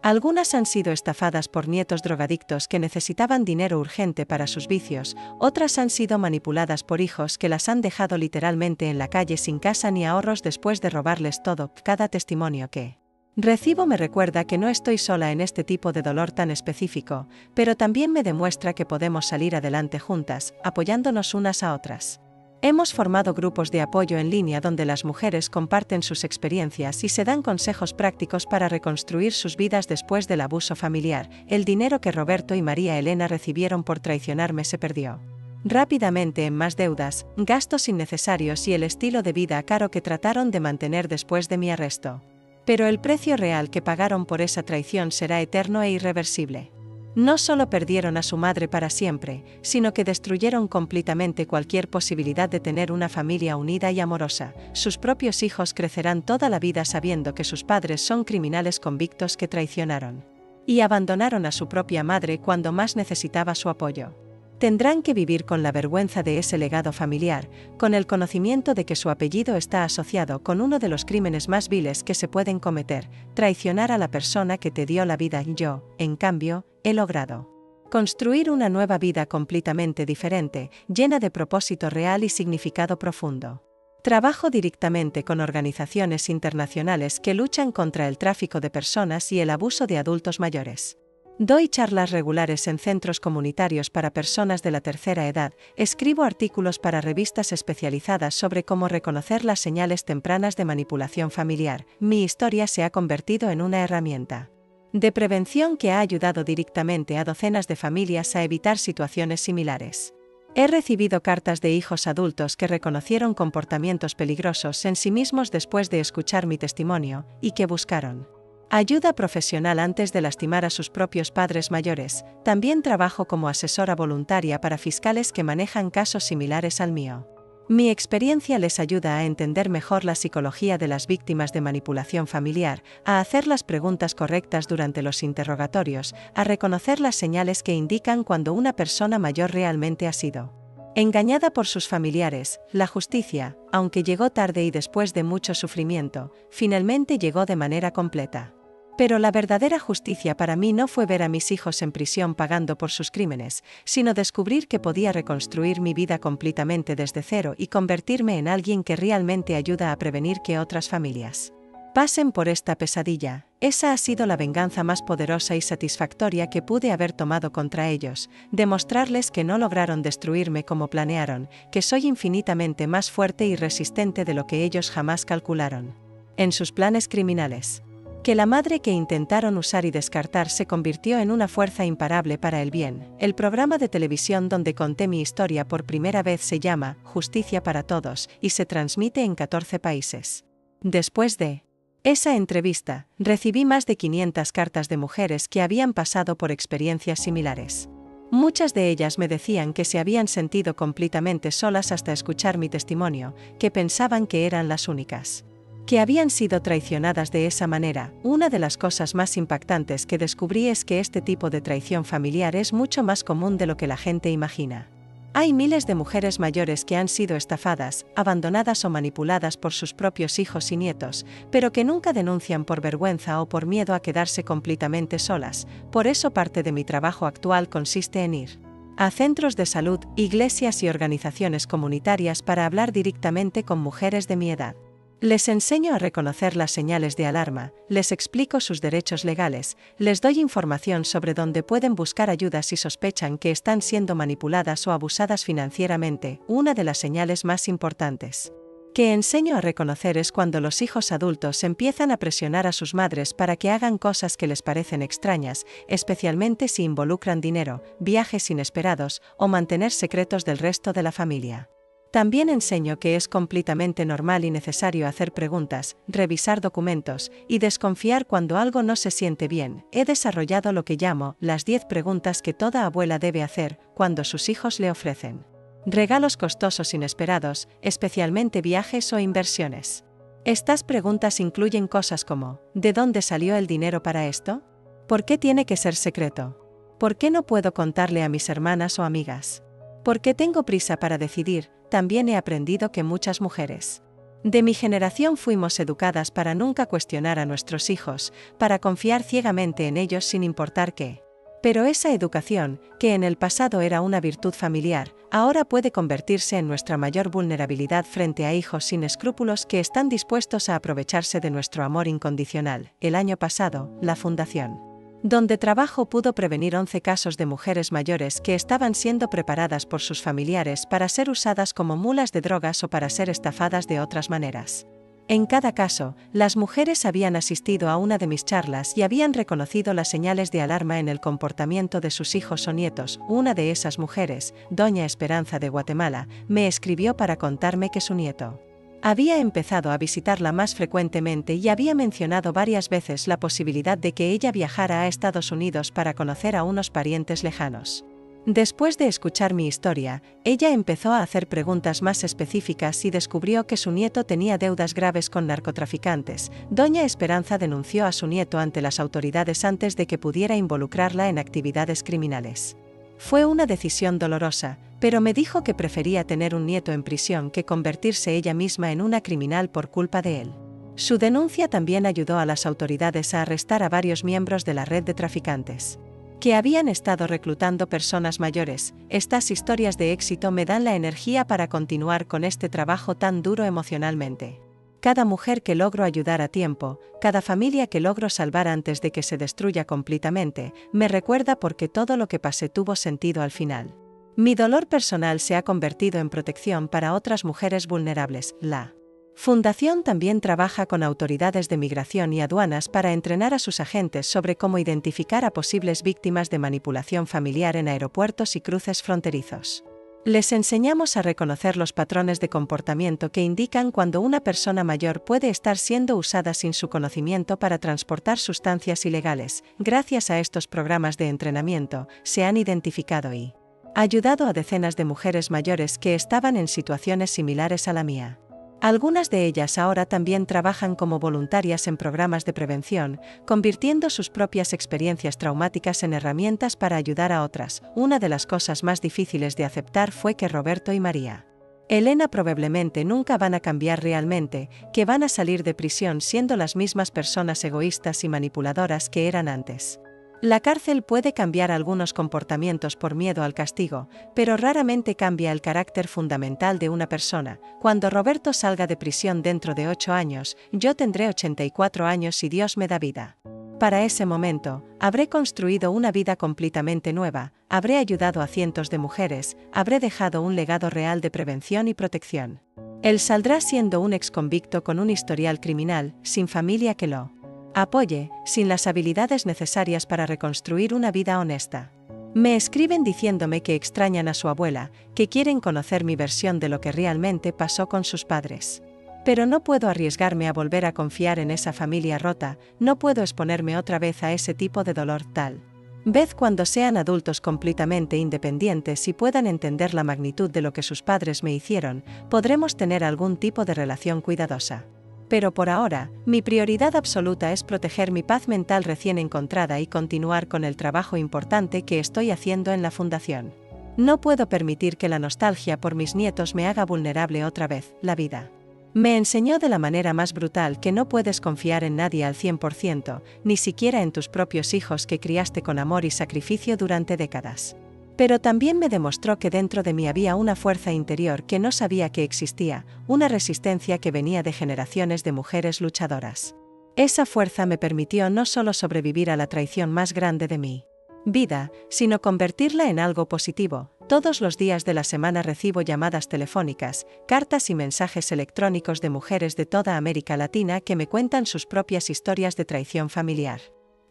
Algunas han sido estafadas por nietos drogadictos que necesitaban dinero urgente para sus vicios, otras han sido manipuladas por hijos que las han dejado literalmente en la calle sin casa ni ahorros después de robarles todo. Cada testimonio que recibo me recuerda que no estoy sola en este tipo de dolor tan específico, pero también me demuestra que podemos salir adelante juntas, apoyándonos unas a otras. Hemos formado grupos de apoyo en línea donde las mujeres comparten sus experiencias y se dan consejos prácticos para reconstruir sus vidas después del abuso familiar. El dinero que Roberto y María Elena recibieron por traicionarme se perdió rápidamente en más deudas, gastos innecesarios y el estilo de vida caro que trataron de mantener después de mi arresto. Pero el precio real que pagaron por esa traición será eterno e irreversible. No solo perdieron a su madre para siempre, sino que destruyeron completamente cualquier posibilidad de tener una familia unida y amorosa. Sus propios hijos crecerán toda la vida sabiendo que sus padres son criminales convictos que traicionaron y abandonaron a su propia madre cuando más necesitaba su apoyo. Tendrán que vivir con la vergüenza de ese legado familiar, con el conocimiento de que su apellido está asociado con uno de los crímenes más viles que se pueden cometer, traicionar a la persona que te dio la vida. Yo, en cambio, he logrado construir una nueva vida completamente diferente, llena de propósito real y significado profundo. Trabajo directamente con organizaciones internacionales que luchan contra el tráfico de personas y el abuso de adultos mayores. Doy charlas regulares en centros comunitarios para personas de la tercera edad, escribo artículos para revistas especializadas sobre cómo reconocer las señales tempranas de manipulación familiar. Mi historia se ha convertido en una herramienta de prevención que ha ayudado directamente a docenas de familias a evitar situaciones similares. He recibido cartas de hijos adultos que reconocieron comportamientos peligrosos en sí mismos después de escuchar mi testimonio, y que buscaron ayuda profesional antes de lastimar a sus propios padres mayores. También trabajo como asesora voluntaria para fiscales que manejan casos similares al mío. Mi experiencia les ayuda a entender mejor la psicología de las víctimas de manipulación familiar, a hacer las preguntas correctas durante los interrogatorios, a reconocer las señales que indican cuando una persona mayor realmente ha sido engañada por sus familiares. La justicia, aunque llegó tarde y después de mucho sufrimiento, finalmente llegó de manera completa. Pero la verdadera justicia para mí no fue ver a mis hijos en prisión pagando por sus crímenes, sino descubrir que podía reconstruir mi vida completamente desde cero y convertirme en alguien que realmente ayuda a prevenir que otras familias pasen por esta pesadilla. Esa ha sido la venganza más poderosa y satisfactoria que pude haber tomado contra ellos, demostrarles que no lograron destruirme como planearon, que soy infinitamente más fuerte y resistente de lo que ellos jamás calcularon en sus planes criminales. Que la madre que intentaron usar y descartar se convirtió en una fuerza imparable para el bien. El programa de televisión donde conté mi historia por primera vez se llama Justicia para Todos y se transmite en 14 países. Después de esa entrevista, recibí más de 500 cartas de mujeres que habían pasado por experiencias similares. Muchas de ellas me decían que se habían sentido completamente solas hasta escuchar mi testimonio, que pensaban que eran las únicas que habían sido traicionadas de esa manera. Una de las cosas más impactantes que descubrí es que este tipo de traición familiar es mucho más común de lo que la gente imagina. Hay miles de mujeres mayores que han sido estafadas, abandonadas o manipuladas por sus propios hijos y nietos, pero que nunca denuncian por vergüenza o por miedo a quedarse completamente solas. Por eso parte de mi trabajo actual consiste en ir a centros de salud, iglesias y organizaciones comunitarias para hablar directamente con mujeres de mi edad. Les enseño a reconocer las señales de alarma, les explico sus derechos legales, les doy información sobre dónde pueden buscar ayuda si sospechan que están siendo manipuladas o abusadas financieramente. Una de las señales más importantes que enseño a reconocer es cuando los hijos adultos empiezan a presionar a sus madres para que hagan cosas que les parecen extrañas, especialmente si involucran dinero, viajes inesperados o mantener secretos del resto de la familia. También enseño que es completamente normal y necesario hacer preguntas, revisar documentos y desconfiar cuando algo no se siente bien. He desarrollado lo que llamo las 10 preguntas que toda abuela debe hacer cuando sus hijos le ofrecen regalos costosos inesperados, especialmente viajes o inversiones. Estas preguntas incluyen cosas como: ¿de dónde salió el dinero para esto? ¿Por qué tiene que ser secreto? ¿Por qué no puedo contarle a mis hermanas o amigas? ¿Por qué tengo prisa para decidir? También he aprendido que muchas mujeres de mi generación fuimos educadas para nunca cuestionar a nuestros hijos, para confiar ciegamente en ellos sin importar qué. Pero esa educación, que en el pasado era una virtud familiar, ahora puede convertirse en nuestra mayor vulnerabilidad frente a hijos sin escrúpulos que están dispuestos a aprovecharse de nuestro amor incondicional. El año pasado, la Fundación donde trabajo pudo prevenir 11 casos de mujeres mayores que estaban siendo preparadas por sus familiares para ser usadas como mulas de drogas o para ser estafadas de otras maneras. En cada caso, las mujeres habían asistido a una de mis charlas y habían reconocido las señales de alarma en el comportamiento de sus hijos o nietos. Una de esas mujeres, Doña Esperanza de Guatemala, me escribió para contarme que su nieto había empezado a visitarla más frecuentemente y había mencionado varias veces la posibilidad de que ella viajara a Estados Unidos para conocer a unos parientes lejanos. Después de escuchar mi historia, ella empezó a hacer preguntas más específicas y descubrió que su nieto tenía deudas graves con narcotraficantes. Doña Esperanza denunció a su nieto ante las autoridades antes de que pudiera involucrarla en actividades criminales. Fue una decisión dolorosa, pero me dijo que prefería tener un nieto en prisión que convertirse ella misma en una criminal por culpa de él. Su denuncia también ayudó a las autoridades a arrestar a varios miembros de la red de traficantes que habían estado reclutando personas mayores. Estas historias de éxito me dan la energía para continuar con este trabajo tan duro emocionalmente. Cada mujer que logro ayudar a tiempo, cada familia que logro salvar antes de que se destruya completamente, me recuerda por qué todo lo que pasé tuvo sentido al final. Mi dolor personal se ha convertido en protección para otras mujeres vulnerables. La Fundación también trabaja con autoridades de migración y aduanas para entrenar a sus agentes sobre cómo identificar a posibles víctimas de manipulación familiar en aeropuertos y cruces fronterizos. Les enseñamos a reconocer los patrones de comportamiento que indican cuando una persona mayor puede estar siendo usada sin su conocimiento para transportar sustancias ilegales. Gracias a estos programas de entrenamiento, se han identificado y ayudado a decenas de mujeres mayores que estaban en situaciones similares a la mía. Algunas de ellas ahora también trabajan como voluntarias en programas de prevención, convirtiendo sus propias experiencias traumáticas en herramientas para ayudar a otras. Una de las cosas más difíciles de aceptar fue que Roberto y María Elena probablemente nunca van a cambiar realmente, que van a salir de prisión siendo las mismas personas egoístas y manipuladoras que eran antes. La cárcel puede cambiar algunos comportamientos por miedo al castigo, pero raramente cambia el carácter fundamental de una persona. Cuando Roberto salga de prisión dentro de 8 años, yo tendré 84 años si Dios me da vida. Para ese momento, habré construido una vida completamente nueva, habré ayudado a cientos de mujeres, habré dejado un legado real de prevención y protección. Él saldrá siendo un exconvicto con un historial criminal, sin familia que lo apoye, sin las habilidades necesarias para reconstruir una vida honesta. Me escriben diciéndome que extrañan a su abuela, que quieren conocer mi versión de lo que realmente pasó con sus padres. Pero no puedo arriesgarme a volver a confiar en esa familia rota, no puedo exponerme otra vez a ese tipo de dolor tal vez cuando sean adultos completamente independientes y puedan entender la magnitud de lo que sus padres me hicieron, podremos tener algún tipo de relación cuidadosa. Pero por ahora, mi prioridad absoluta es proteger mi paz mental recién encontrada y continuar con el trabajo importante que estoy haciendo en la Fundación. No puedo permitir que la nostalgia por mis nietos me haga vulnerable otra vez. La vida me enseñó de la manera más brutal que no puedes confiar en nadie al 100%, ni siquiera en tus propios hijos que criaste con amor y sacrificio durante décadas. Pero también me demostró que dentro de mí había una fuerza interior que no sabía que existía, una resistencia que venía de generaciones de mujeres luchadoras. Esa fuerza me permitió no solo sobrevivir a la traición más grande de mi vida, sino convertirla en algo positivo. Todos los días de la semana recibo llamadas telefónicas, cartas y mensajes electrónicos de mujeres de toda América Latina que me cuentan sus propias historias de traición familiar.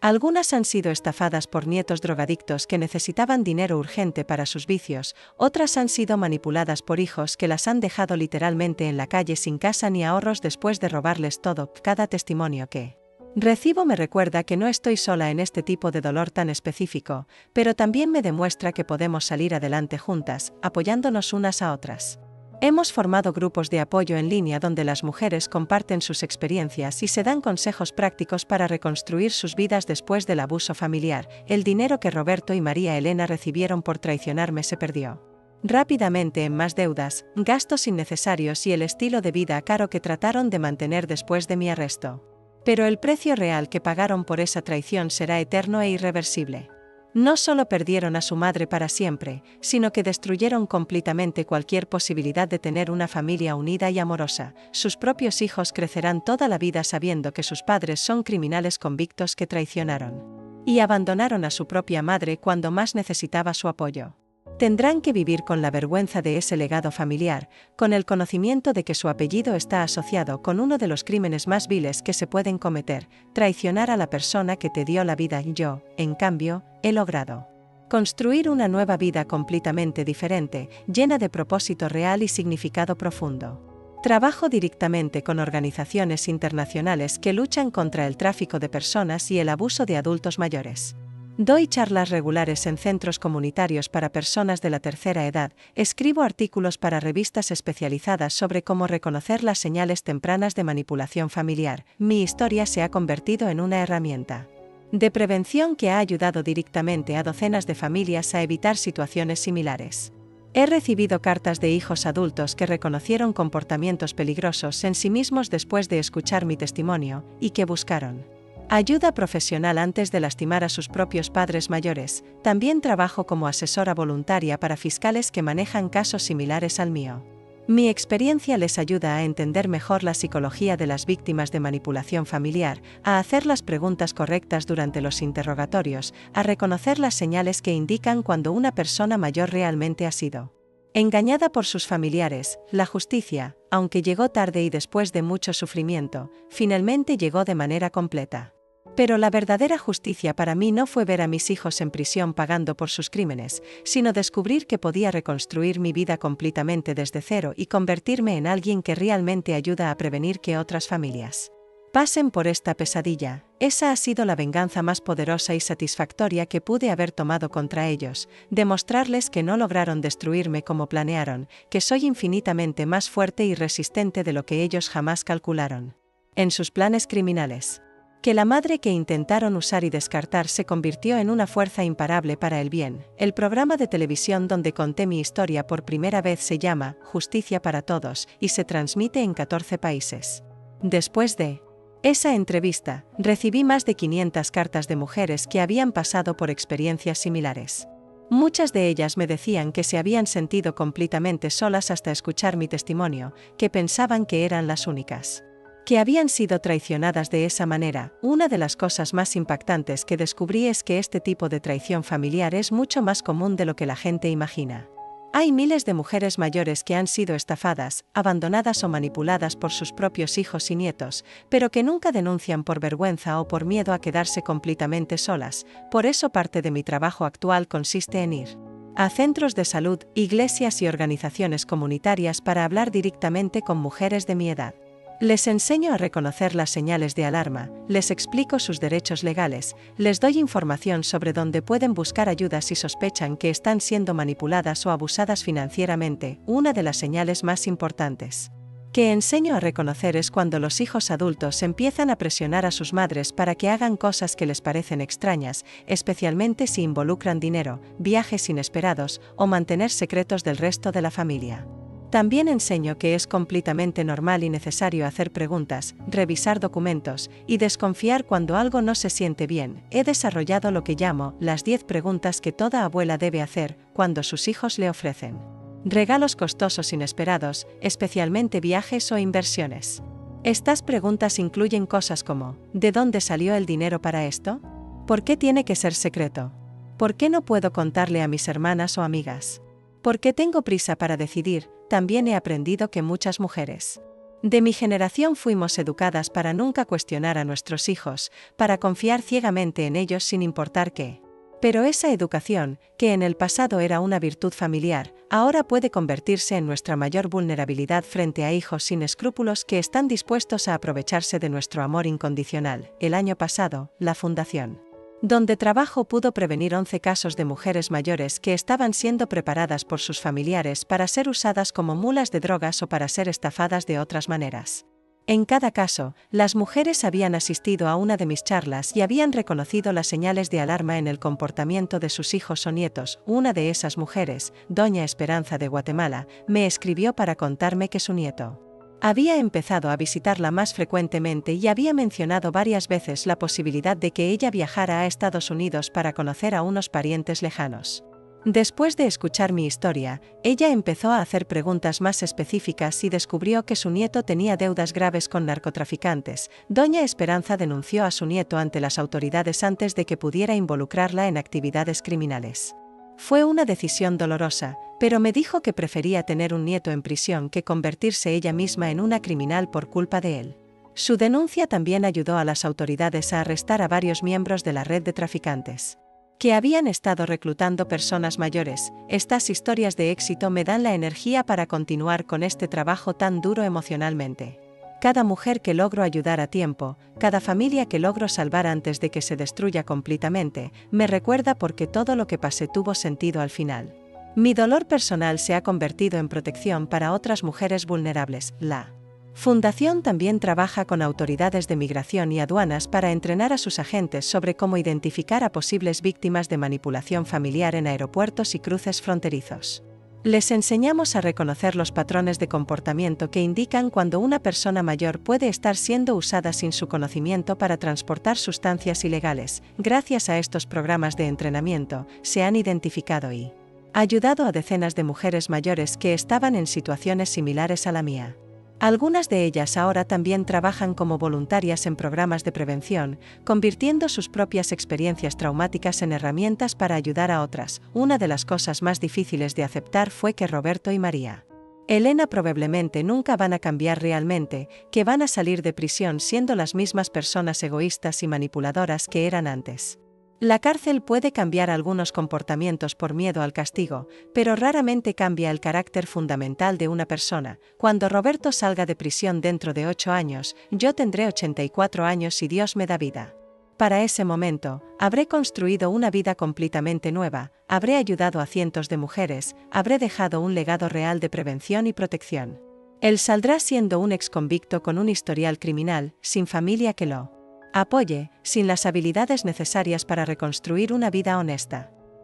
Algunas han sido estafadas por nietos drogadictos que necesitaban dinero urgente para sus vicios, otras han sido manipuladas por hijos que las han dejado literalmente en la calle sin casa ni ahorros después de robarles todo. Cada testimonio que recibo me recuerda que no estoy sola en este tipo de dolor tan específico, pero también me demuestra que podemos salir adelante juntas, apoyándonos unas a otras. Hemos formado grupos de apoyo en línea donde las mujeres comparten sus experiencias y se dan consejos prácticos para reconstruir sus vidas después del abuso familiar. El dinero que Roberto y María Elena recibieron por traicionarme se perdió rápidamente en más deudas, gastos innecesarios y el estilo de vida caro que trataron de mantener después de mi arresto. Pero el precio real que pagaron por esa traición será eterno e irreversible. No solo perdieron a su madre para siempre, sino que destruyeron completamente cualquier posibilidad de tener una familia unida y amorosa. Sus propios hijos crecerán toda la vida sabiendo que sus padres son criminales convictos que traicionaron y abandonaron a su propia madre cuando más necesitaba su apoyo. Tendrán que vivir con la vergüenza de ese legado familiar, con el conocimiento de que su apellido está asociado con uno de los crímenes más viles que se pueden cometer, traicionar a la persona que te dio la vida. Yo, en cambio, he logrado construir una nueva vida completamente diferente, llena de propósito real y significado profundo. Trabajo directamente con organizaciones internacionales que luchan contra el tráfico de personas y el abuso de adultos mayores. Doy charlas regulares en centros comunitarios para personas de la tercera edad, escribo artículos para revistas especializadas sobre cómo reconocer las señales tempranas de manipulación familiar. Mi historia se ha convertido en una herramienta de prevención que ha ayudado directamente a docenas de familias a evitar situaciones similares. He recibido cartas de hijos adultos que reconocieron comportamientos peligrosos en sí mismos después de escuchar mi testimonio, y que buscaron ayuda profesional antes de lastimar a sus propios padres mayores. También trabajo como asesora voluntaria para fiscales que manejan casos similares al mío. Mi experiencia les ayuda a entender mejor la psicología de las víctimas de manipulación familiar, a hacer las preguntas correctas durante los interrogatorios, a reconocer las señales que indican cuando una persona mayor realmente ha sido engañada por sus familiares. La justicia, aunque llegó tarde y después de mucho sufrimiento, finalmente llegó de manera completa. Pero la verdadera justicia para mí no fue ver a mis hijos en prisión pagando por sus crímenes, sino descubrir que podía reconstruir mi vida completamente desde cero y convertirme en alguien que realmente ayuda a prevenir que otras familias pasen por esta pesadilla. Esa ha sido la venganza más poderosa y satisfactoria que pude haber tomado contra ellos, demostrarles que no lograron destruirme como planearon, que soy infinitamente más fuerte y resistente de lo que ellos jamás calcularon en sus planes criminales. Que la madre que intentaron usar y descartar se convirtió en una fuerza imparable para el bien. El programa de televisión donde conté mi historia por primera vez se llama Justicia para Todos y se transmite en 14 países. Después de esa entrevista, recibí más de 500 cartas de mujeres que habían pasado por experiencias similares. Muchas de ellas me decían que se habían sentido completamente solas hasta escuchar mi testimonio, que pensaban que eran las únicas que habían sido traicionadas de esa manera. Una de las cosas más impactantes que descubrí es que este tipo de traición familiar es mucho más común de lo que la gente imagina. Hay miles de mujeres mayores que han sido estafadas, abandonadas o manipuladas por sus propios hijos y nietos, pero que nunca denuncian por vergüenza o por miedo a quedarse completamente solas. Por eso parte de mi trabajo actual consiste en ir a centros de salud, iglesias y organizaciones comunitarias para hablar directamente con mujeres de mi edad. Les enseño a reconocer las señales de alarma, les explico sus derechos legales, les doy información sobre dónde pueden buscar ayuda si sospechan que están siendo manipuladas o abusadas financieramente. Una de las señales más importantes que enseño a reconocer es cuando los hijos adultos empiezan a presionar a sus madres para que hagan cosas que les parecen extrañas, especialmente si involucran dinero, viajes inesperados o mantener secretos del resto de la familia. También enseño que es completamente normal y necesario hacer preguntas, revisar documentos y desconfiar cuando algo no se siente bien. He desarrollado lo que llamo las 10 preguntas que toda abuela debe hacer cuando sus hijos le ofrecen regalos costosos inesperados, especialmente viajes o inversiones. Estas preguntas incluyen cosas como: ¿de dónde salió el dinero para esto? ¿Por qué tiene que ser secreto? ¿Por qué no puedo contarle a mis hermanas o amigas? ¿Por qué tengo prisa para decidir? También he aprendido que muchas mujeres De mi generación fuimos educadas para nunca cuestionar a nuestros hijos, para confiar ciegamente en ellos sin importar qué. Pero esa educación, que en el pasado era una virtud familiar, ahora puede convertirse en nuestra mayor vulnerabilidad frente a hijos sin escrúpulos que están dispuestos a aprovecharse de nuestro amor incondicional. El año pasado, la Fundación Donde Trabajo pudo prevenir 11 casos de mujeres mayores que estaban siendo preparadas por sus familiares para ser usadas como mulas de drogas o para ser estafadas de otras maneras. En cada caso, las mujeres habían asistido a una de mis charlas y habían reconocido las señales de alarma en el comportamiento de sus hijos o nietos. Una de esas mujeres, Doña Esperanza de Guatemala, me escribió para contarme que su nieto había empezado a visitarla más frecuentemente y había mencionado varias veces la posibilidad de que ella viajara a Estados Unidos para conocer a unos parientes lejanos. Después de escuchar mi historia, ella empezó a hacer preguntas más específicas y descubrió que su nieto tenía deudas graves con narcotraficantes. Doña Esperanza denunció a su nieto ante las autoridades antes de que pudiera involucrarla en actividades criminales. Fue una decisión dolorosa, pero me dijo que prefería tener un nieto en prisión que convertirse ella misma en una criminal por culpa de él. Su denuncia también ayudó a las autoridades a arrestar a varios miembros de la red de traficantes que habían estado reclutando personas mayores. Estas historias de éxito me dan la energía para continuar con este trabajo tan duro emocionalmente. Cada mujer que logro ayudar a tiempo, cada familia que logro salvar antes de que se destruya completamente, me recuerda porque todo lo que pasé tuvo sentido al final. Mi dolor personal se ha convertido en protección para otras mujeres vulnerables. La Fundación también trabaja con autoridades de migración y aduanas para entrenar a sus agentes sobre cómo identificar a posibles víctimas de manipulación familiar en aeropuertos y cruces fronterizos. Les enseñamos a reconocer los patrones de comportamiento que indican cuando una persona mayor puede estar siendo usada sin su conocimiento para transportar sustancias ilegales. Gracias a estos programas de entrenamiento, se han identificado y ayudado a decenas de mujeres mayores que estaban en situaciones similares a la mía. Algunas de ellas ahora también trabajan como voluntarias en programas de prevención, convirtiendo sus propias experiencias traumáticas en herramientas para ayudar a otras. Una de las cosas más difíciles de aceptar fue que Roberto y María Elena probablemente nunca van a cambiar realmente, que van a salir de prisión siendo las mismas personas egoístas y manipuladoras que eran antes. La cárcel puede cambiar algunos comportamientos por miedo al castigo, pero raramente cambia el carácter fundamental de una persona. Cuando Roberto salga de prisión dentro de 8 años, yo tendré 84 años si Dios me da vida. Para ese momento, habré construido una vida completamente nueva, habré ayudado a cientos de mujeres, habré dejado un legado real de prevención y protección. Él saldrá siendo un exconvicto con un historial criminal, sin familia que lo apoye, sin las habilidades necesarias para reconstruir una vida honesta.